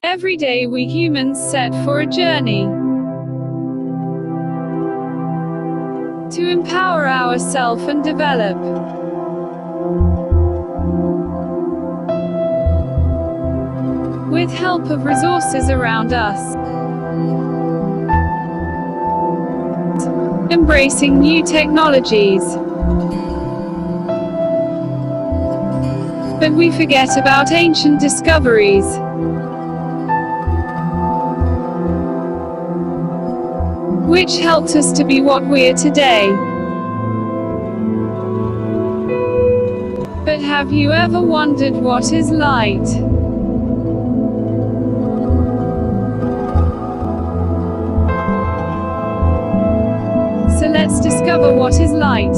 Every day we humans set for a journey to empower ourselves and develop. With help of resources around us. Embracing new technologies. But we forget about ancient discoveries. Which helped us to be what we are today. But have you ever wondered what is light? So let's discover what is light.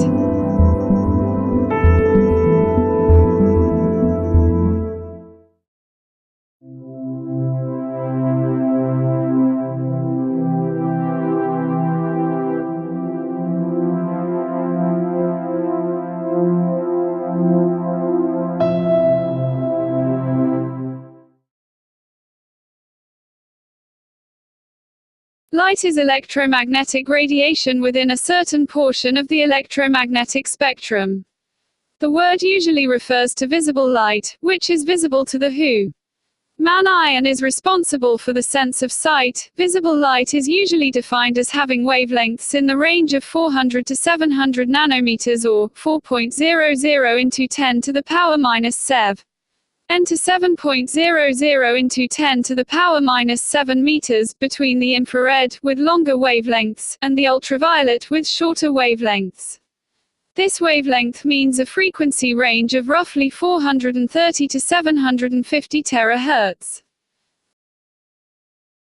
Light is electromagnetic radiation within a certain portion of the electromagnetic spectrum. The word usually refers to visible light, which is visible to the human eye and is responsible for the sense of sight. Visible light is usually defined as having wavelengths in the range of 400 to 700 nanometers or 4.00 into 10 to the power minus 7. To 7.00 into 10 to the power minus 7 meters, between the infrared, with longer wavelengths, and the ultraviolet with shorter wavelengths. This wavelength means a frequency range of roughly 430 to 750 terahertz.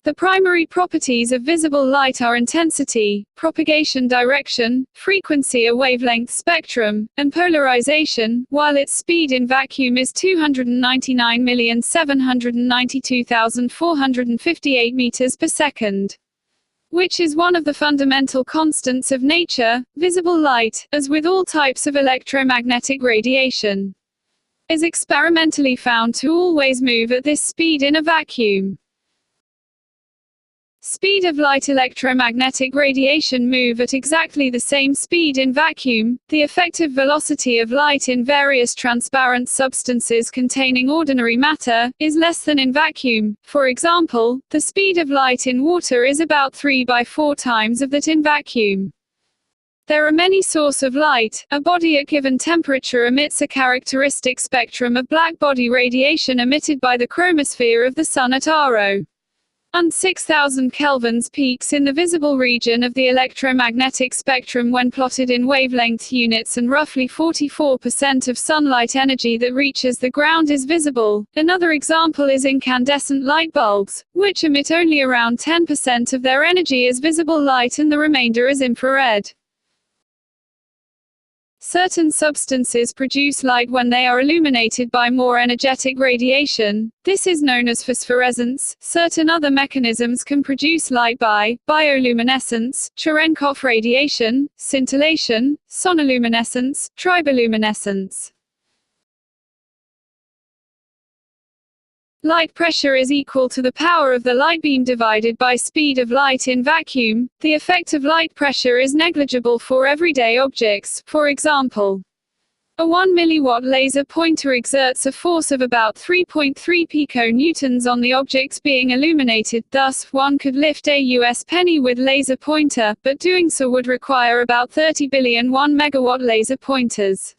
The primary properties of visible light are intensity, propagation direction, frequency a wavelength spectrum, and polarization, while its speed in vacuum is 299,792,458 meters per second. Which is one of the fundamental constants of nature. Visible light, as with all types of electromagnetic radiation, is experimentally found to always move at this speed in a vacuum. Speed of light. Electromagnetic radiation move at exactly the same speed in vacuum. The effective velocity of light in various transparent substances containing ordinary matter is less than in vacuum. For example, the speed of light in water is about 3 by 4 times of that in vacuum. There are many sources of light. A body at given temperature emits a characteristic spectrum of black body radiation emitted by the chromosphere of the Sun at RO. 6000 kelvins peaks in the visible region of the electromagnetic spectrum when plotted in wavelength units, and roughly 44% of sunlight energy that reaches the ground is visible. Another example is incandescent light bulbs, which emit only around 10% of their energy as visible light and the remainder as infrared. Certain substances produce light when they are illuminated by more energetic radiation. This is known as phosphorescence. Certain other mechanisms can produce light by bioluminescence, Cherenkov radiation, scintillation, sonoluminescence, triboluminescence. Light pressure is equal to the power of the light beam divided by speed of light in vacuum. The effect of light pressure is negligible for everyday objects. For example, a 1 milliwatt laser pointer exerts a force of about 3.3 piconewtons on the objects being illuminated. Thus, one could lift a US penny with laser pointer, but doing so would require about 30 billion 1 megawatt laser pointers.